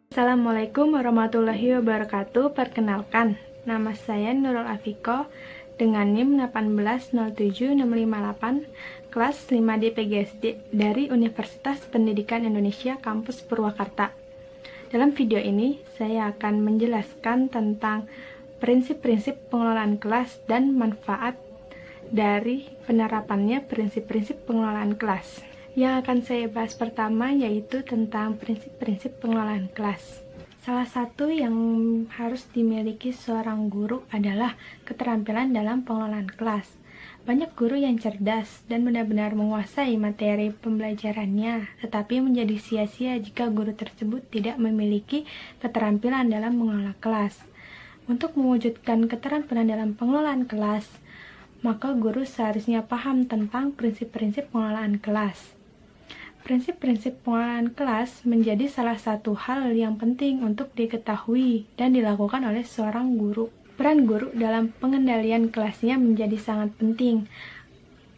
Assalamualaikum warahmatullahi wabarakatuh. Perkenalkan, nama saya Nurul Afiko dengan NIM 1807658 kelas 5D PGSD dari Universitas Pendidikan Indonesia Kampus Purwakarta. Dalam video ini, saya akan menjelaskan tentang prinsip-prinsip pengelolaan kelas dan manfaat dari penerapannya prinsip-prinsip pengelolaan kelas. Yang akan saya bahas pertama yaitu tentang prinsip-prinsip pengelolaan kelas. Salah satu yang harus dimiliki seorang guru adalah keterampilan dalam pengelolaan kelas. Banyak guru yang cerdas dan benar-benar menguasai materi pembelajarannya, tetapi menjadi sia-sia jika guru tersebut tidak memiliki keterampilan dalam mengelola kelas. Untuk mewujudkan keterampilan dalam pengelolaan kelas, maka guru seharusnya paham tentang prinsip-prinsip pengelolaan kelas. Prinsip-prinsip pengelolaan kelas menjadi salah satu hal yang penting untuk diketahui dan dilakukan oleh seorang guru. Peran guru dalam pengendalian kelasnya menjadi sangat penting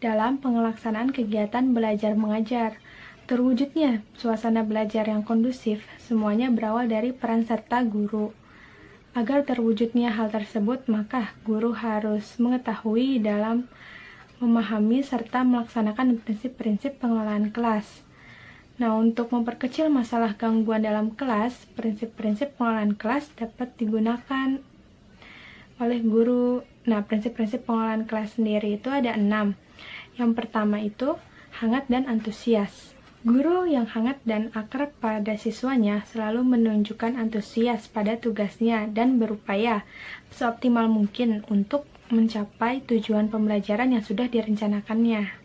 dalam pelaksanaan kegiatan belajar mengajar. Terwujudnya suasana belajar yang kondusif semuanya berawal dari peran serta guru. Agar terwujudnya hal tersebut, maka guru harus mengetahui dalam memahami serta melaksanakan prinsip-prinsip pengelolaan kelas. Nah, untuk memperkecil masalah gangguan dalam kelas, prinsip-prinsip pengelolaan kelas dapat digunakan oleh guru. Nah, prinsip-prinsip pengelolaan kelas sendiri itu ada 6. Yang pertama itu hangat dan antusias. Guru yang hangat dan akrab pada siswanya selalu menunjukkan antusias pada tugasnya dan berupaya seoptimal mungkin untuk mencapai tujuan pembelajaran yang sudah direncanakannya.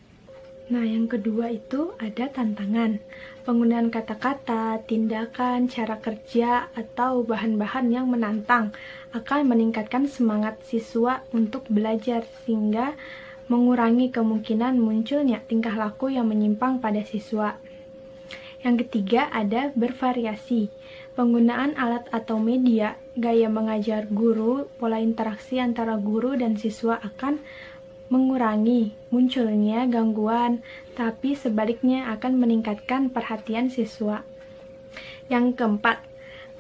Nah, yang kedua itu ada tantangan. Penggunaan kata-kata, tindakan, cara kerja, atau bahan-bahan yang menantang akan meningkatkan semangat siswa untuk belajar sehingga mengurangi kemungkinan munculnya tingkah laku yang menyimpang pada siswa. Yang ketiga ada bervariasi. Penggunaan alat atau media, gaya mengajar guru, pola interaksi antara guru dan siswa akan mengurangi munculnya gangguan, tapi sebaliknya akan meningkatkan perhatian siswa. Yang keempat,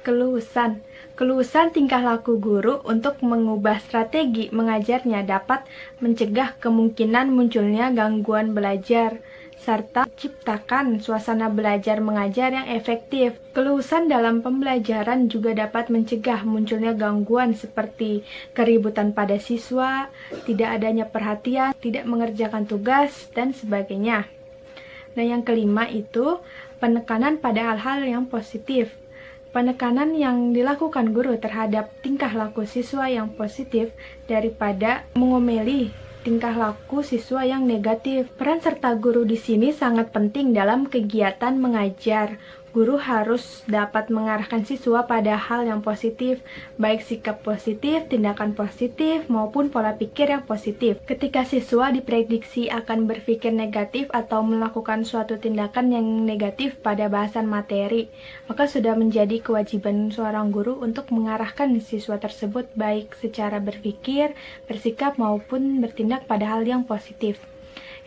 keluasan. Keluasan tingkah laku guru untuk mengubah strategi mengajarnya dapat mencegah kemungkinan munculnya gangguan belajar, serta menciptakan suasana belajar mengajar yang efektif. Keluasan dalam pembelajaran juga dapat mencegah munculnya gangguan seperti keributan pada siswa, tidak adanya perhatian, tidak mengerjakan tugas, dan sebagainya. Nah, yang kelima itu penekanan pada hal-hal yang positif. Penekanan yang dilakukan guru terhadap tingkah laku siswa yang positif daripada mengomeli tingkah laku siswa yang negatif. Peran serta guru di sini sangat penting dalam kegiatan mengajar. Guru harus dapat mengarahkan siswa pada hal yang positif, baik sikap positif, tindakan positif, maupun pola pikir yang positif. Ketika siswa diprediksi akan berpikir negatif atau melakukan suatu tindakan yang negatif pada bahasan materi, maka sudah menjadi kewajiban seorang guru untuk mengarahkan siswa tersebut baik secara berpikir, bersikap, maupun bertindak pada hal yang positif.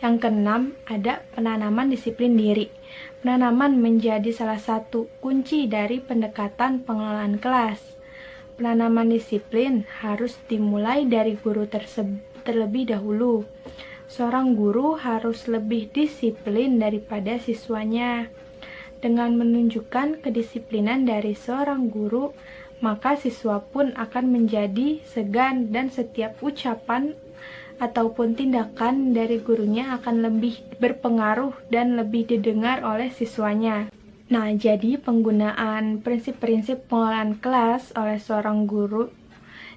Yang keenam, ada penanaman disiplin diri. Penanaman menjadi salah satu kunci dari pendekatan pengelolaan kelas. Penanaman disiplin harus dimulai dari guru terlebih dahulu. Seorang guru harus lebih disiplin daripada siswanya. Dengan menunjukkan kedisiplinan dari seorang guru, maka siswa pun akan menjadi segan dan setiap ucapan ataupun tindakan dari gurunya akan lebih berpengaruh dan lebih didengar oleh siswanya. Nah, jadi penggunaan prinsip-prinsip pengelolaan kelas oleh seorang guru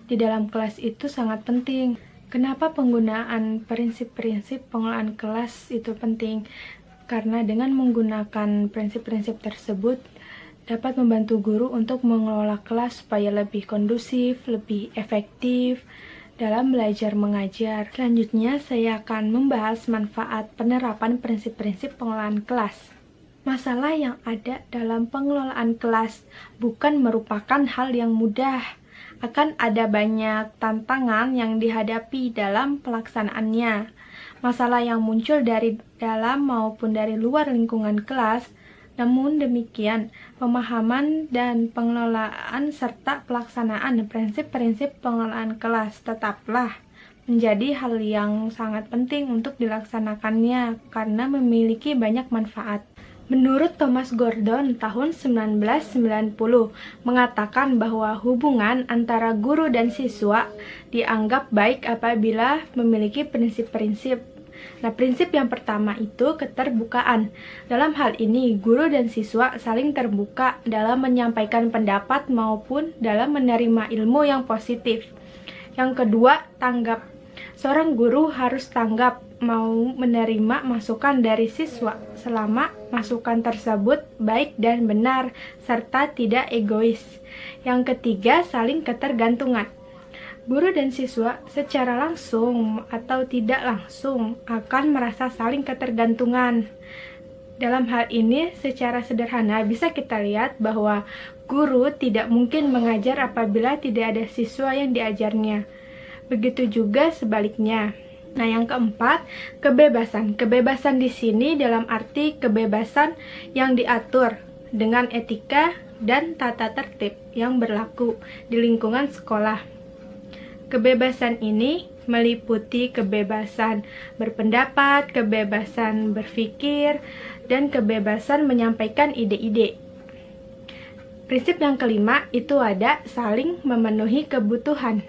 di dalam kelas itu sangat penting. Kenapa penggunaan prinsip-prinsip pengelolaan kelas itu penting? Karena dengan menggunakan prinsip-prinsip tersebut dapat membantu guru untuk mengelola kelas supaya lebih kondusif, lebih efektif dalam belajar mengajar. Selanjutnya, saya akan membahas manfaat penerapan prinsip-prinsip pengelolaan kelas. Masalah yang ada dalam pengelolaan kelas bukan merupakan hal yang mudah. Akan ada banyak tantangan yang dihadapi dalam pelaksanaannya. Masalah yang muncul dari dalam maupun dari luar lingkungan kelas Namun demikian, pemahaman dan pengelolaan serta pelaksanaan prinsip-prinsip pengelolaan kelas tetaplah menjadi hal yang sangat penting untuk dilaksanakannya karena memiliki banyak manfaat. Menurut Thomas Gordon tahun 1990 mengatakan bahwa hubungan antara guru dan siswa dianggap baik apabila memiliki prinsip-prinsip. Nah, prinsip yang pertama itu keterbukaan. Dalam hal ini, guru dan siswa saling terbuka dalam menyampaikan pendapat maupun dalam menerima ilmu yang positif. Yang kedua, tanggap. Seorang guru harus tanggap mau menerima masukan dari siswa selama masukan tersebut baik dan benar serta tidak egois. Yang ketiga, saling ketergantungan. Guru dan siswa secara langsung atau tidak langsung akan merasa saling ketergantungan. Dalam hal ini, secara sederhana bisa kita lihat bahwa guru tidak mungkin mengajar apabila tidak ada siswa yang diajarnya. Begitu juga sebaliknya. Nah, yang keempat, kebebasan. Kebebasan di sini dalam arti kebebasan yang diatur dengan etika dan tata tertib yang berlaku di lingkungan sekolah. Kebebasan ini meliputi kebebasan berpendapat, kebebasan berpikir, dan kebebasan menyampaikan ide-ide. Prinsip yang kelima itu ada saling memenuhi kebutuhan.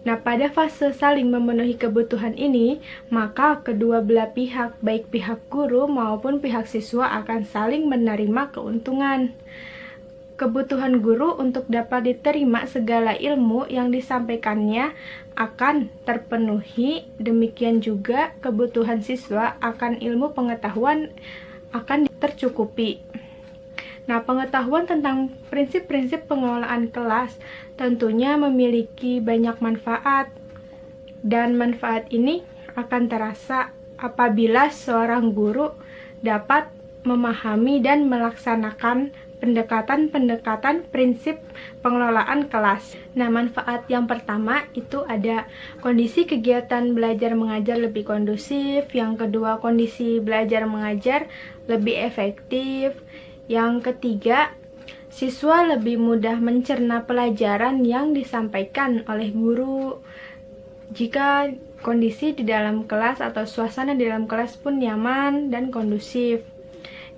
Nah, pada fase saling memenuhi kebutuhan ini, maka kedua belah pihak, baik pihak guru maupun pihak siswa akan saling menerima keuntungan. Kebutuhan guru untuk dapat diterima segala ilmu yang disampaikannya akan terpenuhi, demikian juga kebutuhan siswa akan ilmu pengetahuan akan tercukupi. Nah, pengetahuan tentang prinsip-prinsip pengelolaan kelas tentunya memiliki banyak manfaat, dan manfaat ini akan terasa apabila seorang guru dapat memahami dan melaksanakan pendekatan-pendekatan prinsip pengelolaan kelas. Nah, manfaat yang pertama itu ada kondisi kegiatan belajar mengajar lebih kondusif, yang kedua kondisi belajar mengajar lebih efektif, yang ketiga siswa lebih mudah mencerna pelajaran yang disampaikan oleh guru jika kondisi di dalam kelas atau suasana di dalam kelas pun nyaman dan kondusif.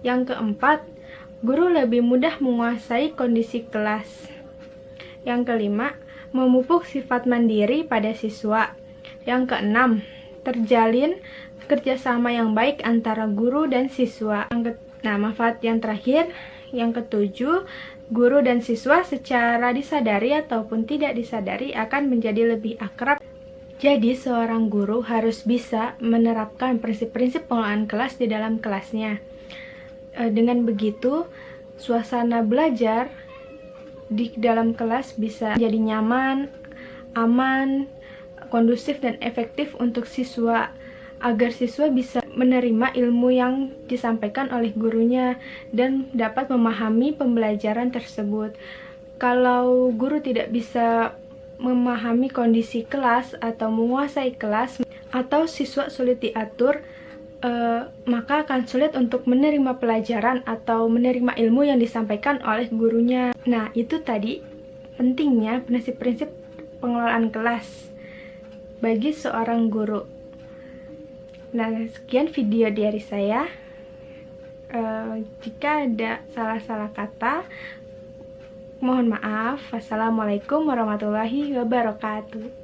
Yang keempat, guru lebih mudah menguasai kondisi kelas. Yang kelima, memupuk sifat mandiri pada siswa. Yang keenam, terjalin kerjasama yang baik antara guru dan siswa. Nah, manfaat yang terakhir, yang ketujuh, guru dan siswa secara disadari ataupun tidak disadari akan menjadi lebih akrab. Jadi, seorang guru harus bisa menerapkan prinsip-prinsip pengelolaan kelas di dalam kelasnya. Dengan begitu, suasana belajar di dalam kelas bisa jadi nyaman, aman, kondusif, dan efektif untuk siswa, agar siswa bisa menerima ilmu yang disampaikan oleh gurunya dan dapat memahami pembelajaran tersebut. Kalau guru tidak bisa memahami kondisi kelas atau menguasai kelas, atau siswa sulit diatur, maka akan sulit untuk menerima pelajaran atau menerima ilmu yang disampaikan oleh gurunya. Nah, itu tadi pentingnya prinsip-prinsip pengelolaan kelas bagi seorang guru. Nah, sekian video dari saya. Jika ada salah-salah kata, mohon maaf. Wassalamualaikum warahmatullahi wabarakatuh.